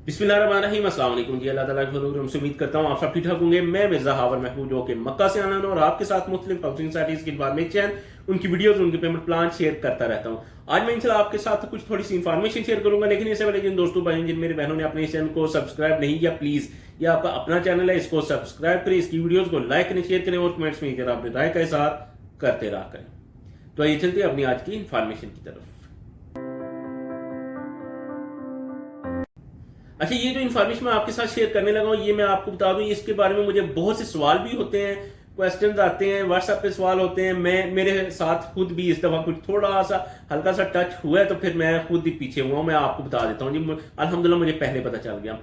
बिस्मिल्लाहिर्रहमानिर्रहीम। अस्सलाम वालेकुम जी। अल्लाह ताला के फजल से उम्मीद करता हूँ आप सब ठीक ठाक होंगे। मैं मिर्जा हावर महबूब जो कि मक्का से आना हूं और आपके साथ मुख्तलिफ हाउसिंग सोसाइटीज की इन्फॉर्मेशन, उनकी वीडियोस, उनके पेमेंट प्लान शेयर करता रहता हूँ। आज मैं इंशाल्लाह आपके साथ कुछ थोड़ी सी इन्फॉर्मेशन शेयर करूंगा, लेकिन इससे पहले जिन दोस्तों भाई जिन मेरे बहनों ने अपने चैनल को सब्सक्राइब नहीं किया, प्लीज ये आपका अपना चैनल है, इसको सब्सक्राइब करें, इसकी वीडियोस को लाइक करें, शेयर करें और कमेंट्स में अपने राय का इज़हार करते रहा करें। तो आइए चलते हैं अपनी आज की इन्फॉर्मेशन की तरफ। अच्छा, ये जो इन्फॉर्मेशन मैं आपके साथ शेयर करने लगा हूँ, ये मैं आपको बता दूं, इसके बारे में मुझे बहुत से सवाल भी होते हैं, क्वेश्चंस आते हैं, व्हाट्सएप पे सवाल होते हैं। मैं मेरे साथ खुद भी इस दफा कुछ थोड़ा सा हल्का सा टच हुआ है, तो फिर मैं खुद ही पीछे हुआ हूं। मैं आपको बता देता हूँ जी, अल्हम्दुलिल्लाह मुझे पहले पता चल गया।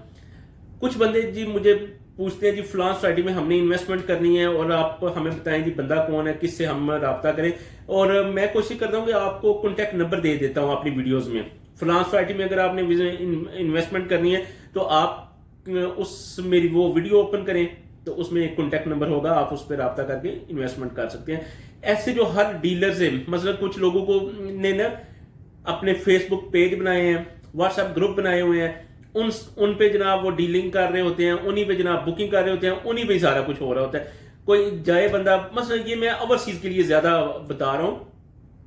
कुछ बंदे जी मुझे पूछते हैं जी फलां सोसाइटी में हमने इन्वेस्टमेंट करनी है और आप हमें बताएं जी बंदा कौन है, किससे हम राब्ता करें। और मैं कोशिश करता हूँ कि आपको कॉन्टैक्ट नंबर दे देता हूँ अपनी वीडियोस में। फलां सोसाइटी में अगर आपने इन्वेस्टमेंट करनी है तो आप उस मेरी वो वीडियो ओपन करें, तो उसमें एक कॉन्टैक्ट नंबर होगा, आप उस पर राब्ता करके इन्वेस्टमेंट कर सकते हैं। ऐसे जो हर डीलर से, मतलब कुछ लोगों को ने ना अपने फेसबुक पेज बनाए हैं, व्हाट्सएप ग्रुप बनाए हुए हैं, उन पे जनाब वो डीलिंग कर रहे होते हैं, उन्हीं पे जनाब बुकिंग कर रहे होते हैं, उन्हीं पे सारा कुछ हो रहा होता है। कोई जाए बंदा, मतलब ये मैं ओवरसीज के लिए ज्यादा बता रहा हूं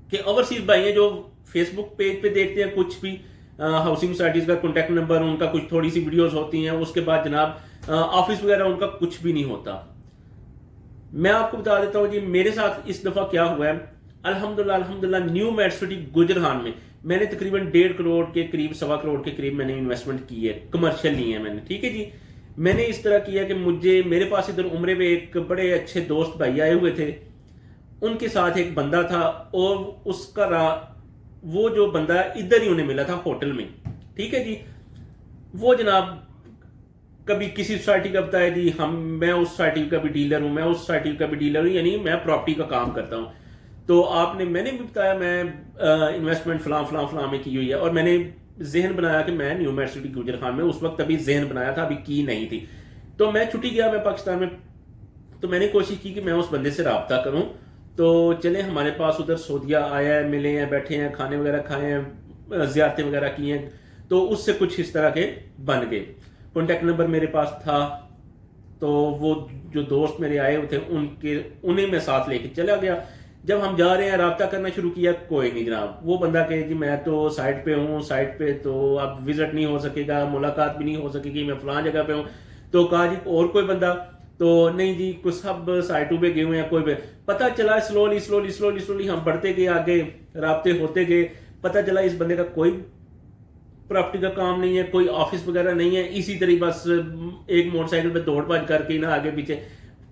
कि ओवरसीज भाई हैं जो फेसबुक पेज पे देखते हैं कुछ भी हाउसिंग सोसाइटीज का कॉन्टैक्ट नंबर, उनका कुछ थोड़ी सी वीडियोस होती हैं, उसके बाद जनाब ऑफिस वगैरह उनका कुछ भी नहीं होता। मैं आपको बता देता हूं जी मेरे साथ इस दफा क्या हुआ है। अल्हम्दुलिल्लाह न्यू मेट सिटी गुजरहान में मैंने तकरीबन 1.5 करोड़ के करीब, 1.25 करोड़ के करीब मैंने इन्वेस्टमेंट की है, कमर्शियल ली है मैंने। ठीक है जी, मैंने इस तरह किया कि मेरे पास इधर उम्रे में एक बड़े अच्छे दोस्त भाई आए हुए थे, उनके साथ एक बंदा था और वो जो बंदा इधर ही उन्हें मिला था होटल में। ठीक है जी, वो जनाब कभी किसी सोसाइटी का बताया जी मैं उस सोसाइटी का भी डीलर हूं, मैं उस सोसाइटी का भी डीलर हूं, यानी मैं प्रॉपर्टी का काम करता हूं। तो मैंने भी बताया मैं इन्वेस्टमेंट फलां फलां फलां में की हुई है, और मैंने जहन बनाया कि मैं न्यू मेट सिटी गुजरखान में, उस वक्त अभी जहन बनाया था, अभी की नहीं थी। तो मैं छुट्टी गया, मैं पाकिस्तान में, तो मैंने कोशिश की कि मैं उस बंदे से रब्ता करूं। तो चले हमारे पास उधर सऊदिया आया है, मिले हैं, बैठे हैं, खाने वगैरह खाए हैं, जियारतें वगैरह की हैं, तो उससे कुछ इस तरह के बन गए। कॉन्टैक्ट नंबर मेरे पास था, तो वो जो दोस्त मेरे आए हुए थे उन्हें मैं साथ लेके चला गया। जब हम जा रहे हैं रब्ता करना शुरू किया, कोई नहीं जनाब। वो बंदा कहे जी मैं तो साइट पे हूँ, साइट पे तो अब विजिट नहीं हो सकेगा, मुलाकात भी नहीं हो सकेगी, मैं फलां जगह पे हूँ। तो कहा जी और कोई बंदा, तो नहीं जी कुछ सब साइटों पे गए हुए हैं, कोई पे। पता चला स्लोली स्लोली स्लोली स्लोली हम बढ़ते गए आगे, राब्ते होते गए, पता चला इस बंदे का कोई प्रॉपर्टी का काम नहीं है, कोई ऑफिस वगैरह नहीं है, इसी तरह बस एक मोटरसाइकिल पे दौड़ भाग करके ना आगे पीछे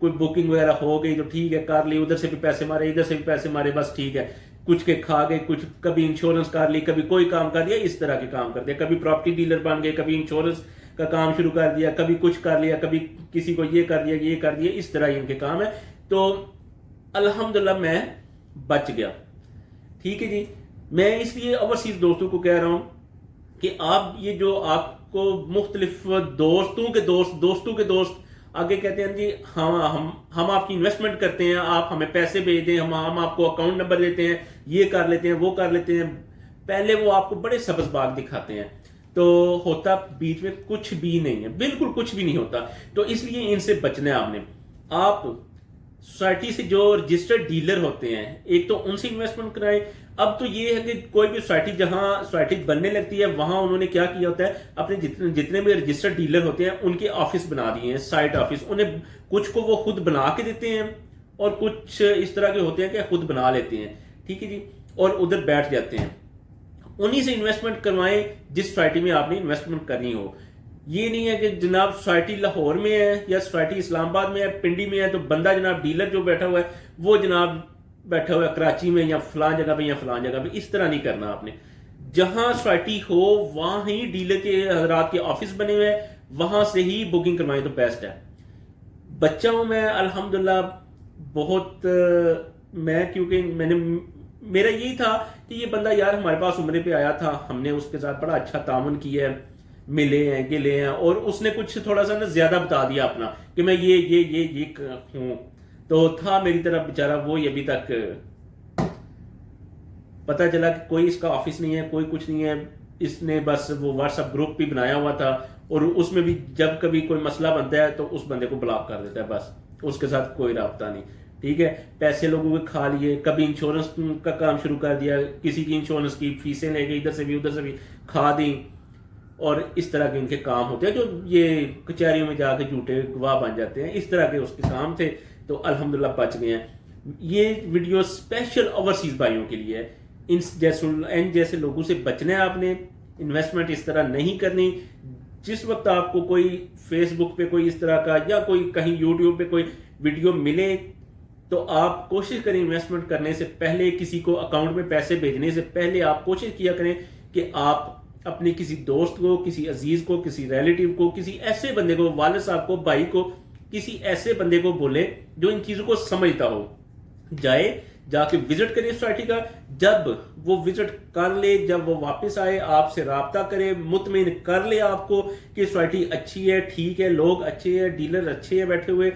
कोई बुकिंग वगैरह हो गई तो ठीक है कर ली, उधर से भी पैसे मारे, इधर से भी पैसे मारे, बस ठीक है। कुछ के खा गए, कुछ कभी इंश्योरेंस कर ली, कभी कोई काम कर दिया, इस तरह के काम कर दिया, कभी प्रॉपर्टी डीलर बन गए, कभी इंश्योरेंस का काम शुरू कर दिया, कभी कुछ कर लिया, कभी किसी को ये कर दिया, ये कर दिया, इस तरह इनके काम है। तो अल्हम्दुलिल्लाह मैं बच गया। ठीक है जी, मैं इसलिए ओवरसीज दोस्तों को कह रहा हूं कि आप ये जो आपको मुख्तलिफ दोस्तों के दोस्त आगे कहते हैं जी हाँ हम आपकी इन्वेस्टमेंट करते हैं, आप हमें पैसे भेज दें, हम आपको अकाउंट नंबर देते हैं, ये कर लेते हैं, वो कर लेते हैं। पहले वो आपको बड़े सब्ज बाग दिखाते हैं, तो होता बीच में कुछ भी नहीं है, बिल्कुल कुछ भी नहीं होता। तो इसलिए इनसे बचना है आपने। आप सोसाइटी से जो रजिस्टर्ड डीलर होते हैं, एक तो उनसे इन्वेस्टमेंट कराएं। अब तो ये है कि कोई भी सोसाइटी जहां सोसाइटी बनने लगती है, वहां उन्होंने क्या किया होता है, अपने जितने भी रजिस्टर्ड डीलर होते हैं उनके ऑफिस बना दिए हैं, साइट ऑफिस। उन्हें कुछ को वो खुद बना के देते हैं और कुछ इस तरह के होते हैं कि खुद बना लेते हैं। ठीक है जी, और उधर बैठ जाते हैं। उन्हीं से इन्वेस्टमेंट करवाएं जिस सोसाइटी में आपने इन्वेस्टमेंट करनी हो। ये नहीं है कि जनाब सोसाइटी लाहौर में है या सोसाइटी इस्लामाबाद में है, पिंडी में है, तो बंदा जनाब डीलर जो बैठा हुआ है वो जनाब बैठा हुआ है कराची में या फलां जगह पे या फलां जगह पे। इस तरह नहीं करना आपने। जहां सोसाइटी हो वहां ही डीलर के हजरात के ऑफिस बने हुए हैं, वहां से ही बुकिंग करवाएं तो बेस्ट है। बच्चा हूं मैं अल्हम्दुलिल्लाह बहुत, मैं क्योंकि मेरा यही था कि ये बंदा यार हमारे पास उम्रे पे आया था, हमने उसके साथ बड़ा अच्छा तावन किया है, मिले हैं गिले हैं, और उसने कुछ थोड़ा सा ना ज्यादा बता दिया अपना कि मैं ये हूं। तो था मेरी तरफ बेचारा वो, ये अभी तक पता चला कि कोई इसका ऑफिस नहीं है, कोई कुछ नहीं है, इसने बस वो व्हाट्सएप ग्रुप भी बनाया हुआ था, اور اس میں بھی جب کبھی کوئی مسئلہ بنتا ہے تو اس بندے کو بلاک کر دیتا ہے، بس اس کے ساتھ کوئی رابطہ نہیں، ٹھیک ہے. پیسے لوگوں کے کھا لیے، کبھی انشورنس کا کام شروع کر دیا، کسی کی انشورنس کی فیسیں لے گئی، ادھر سے بھی کھا دیں، اور اس طرح کے ان کے کام ہوتے ہیں جو یہ کچہریوں میں جا کے جھوٹے گواہ بن جاتے ہیں. اس طرح کے اس کے کام تھے، تو الحمدللہ بچ گئے ہیں. یہ ویڈیو اسپیشل اوورسیز بھائیوں کے لیے ہے. ان جیسے لوگوں سے بچنا ہے آپ نے، انویسٹمنٹ اس طرح نہیں کرنی. جس وقت آپ کو کوئی فیس بک پہ کوئی اس طرح کا یا کوئی کہیں یوٹیوب پہ کوئی ویڈیو ملے تو آپ کوشش کریں انویسٹمنٹ کرنے سے پہلے، کسی کو اکاؤنٹ میں پیسے بھیجنے سے پہلے آپ کوشش کیا کریں کہ آپ اپنے کسی دوست کو، کسی عزیز کو، کسی ریلیٹیو کو، کسی ایسے بندے کو، والد صاحب کو، بھائی کو، کسی ایسے بندے کو بولے جو ان چیزوں کو سمجھتا ہو. جا کے وزٹ کرے سوسائٹی کا. جب وہ وزٹ کر لے، جب وہ واپس آئے آپ سے رابطہ کرے، مطمئن کر لے آپ کو کہ سوسائٹی اچھی ہے، ٹھیک ہے، لوگ اچھے ہیں، ڈیلر اچھے ہیں بیٹھے ہوئے،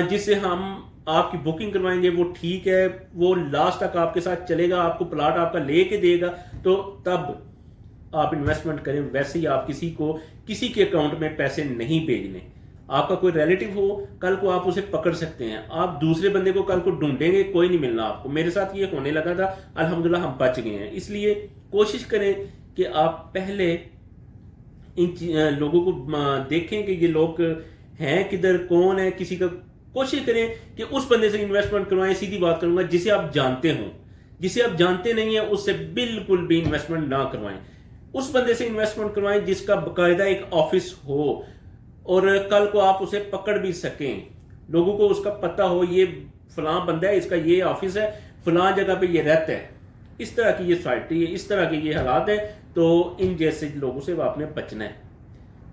جس سے ہم آپ کی بکنگ کروائیں گے وہ ٹھیک ہے، وہ لاسٹ تک آپ کے ساتھ چلے گا، آپ کو پلاٹ آپ کا لے کے دے گا، تو تب آپ انویسٹمنٹ کریں. ویسے ہی آپ کسی کے اکاؤنٹ میں پیسے نہیں بھیجنے. آپ کا کوئی ریلیٹیو ہو، کل کو آپ اسے پکڑ سکتے ہیں، آپ دوسرے بندے کو کل کو ڈھونڈیں گے، کوئی نہیں ملنا آپ کو. میرے ساتھ یہ ہونے لگا تھا، الحمدللہ ہم بچ گئے ہیں. اس لیے کوشش کریں کہ آپ پہلے ان لوگوں کو دیکھیں کہ یہ لوگ ہیں کدھر، کون ہے، کسی کا کوشش کریں کہ اس بندے سے انویسٹمنٹ کروائیں. سیدھی بات کروں گا، جسے آپ جانتے ہوں. جسے آپ جانتے نہیں ہیں اس سے بالکل بھی انویسٹمنٹ نہ کروائیں. اس بندے سے انویسٹمنٹ کروائیں جس کا باقاعدہ ایک آفس ہو، اور کل کو آپ اسے پکڑ بھی سکیں، لوگوں کو اس کا پتہ ہو یہ فلاں بندہ ہے، اس کا یہ آفس ہے، فلاں جگہ پہ یہ رہتا ہے، اس طرح کی یہ سوسائٹی ہے، اس طرح کے یہ حالات ہیں. تو ان جیسے لوگوں سے آپ نے بچنا ہے.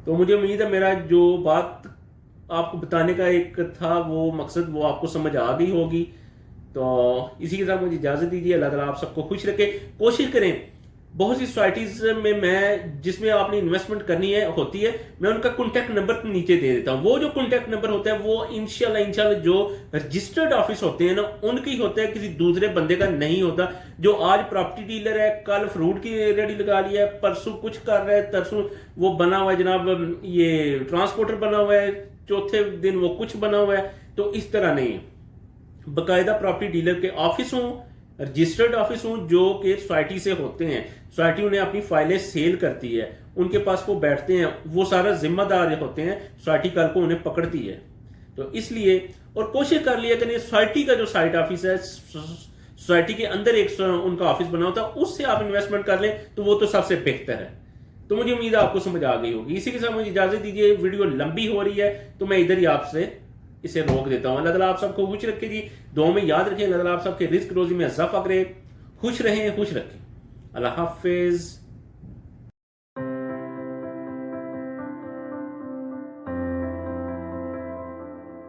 تو مجھے امید ہے میرا جو بات آپ کو بتانے کا ایک تھا وہ مقصد وہ آپ کو سمجھ آ گئی ہوگی. تو اسی کے ساتھ مجھے اجازت دیجیے. اللہ تعالیٰ آپ سب کو خوش رکھے. کوشش کریں بہت سی سوسائٹیز میں جس میں آپ نے انویسٹمنٹ کرنی ہے ہوتی ہے، میں ان کا کانٹیکٹ نمبر نیچے دے دیتا ہوں. وہ جو کانٹیکٹ نمبر ہوتا ہے وہ انشاءاللہ جو رجسٹرڈ آفس ہوتے ہیں نا ان کی ہوتا ہے، کسی دوسرے بندے کا نہیں ہوتا. جو آج پراپرٹی ڈیلر ہے، کل فروٹ کی ریڈی لگا لیا ہے، پرسوں کچھ کر رہا ہے، ترسوں وہ بنا ہوا ہے جناب یہ ٹرانسپورٹر بنا ہوا ہے، چوتھے دن وہ کچھ بنا ہوا ہے. تو اس طرح نہیں. باقاعدہ پراپرٹی ڈیلر کے آفس ہوں، رجسٹرڈ آفس ہوں، جو کہ سوسائٹی سے ہوتے ہیں. سوسائٹی انہیں اپنی فائلیں سیل کرتی ہے، ان کے پاس وہ بیٹھتے ہیں، وہ سارا ذمہ دار ہوتے ہیں. سوسائٹی کل کو انہیں پکڑتی ہے. تو اس لیے اور کوشش کر لیا کہ سوسائٹی کا جو سائٹ آفس ہے، سوسائٹی کے اندر ایک ان کا آفس بنا ہوتا ہے، اس سے آپ انویسٹمنٹ کر لیں تو وہ تو سب سے بہتر ہے. تو مجھے امید ہے آپ کو سمجھ آ گئی ہوگی. اسی کے ساتھ مجھے اجازت دیجیے، ویڈیو لمبی ہو رہی ہے تو میں ادھر ہی آپ سے اسے روک دیتا ہوں. اللہ تعالیٰ آپ سب کو خوش رکھے جی. دعاؤں میں یاد رکھیں. اللہ تعالیٰ آپ سب کے رزق روزی میں اضافہ کرے. خوش رہیں، خوش رکھیں. اللہ حافظ.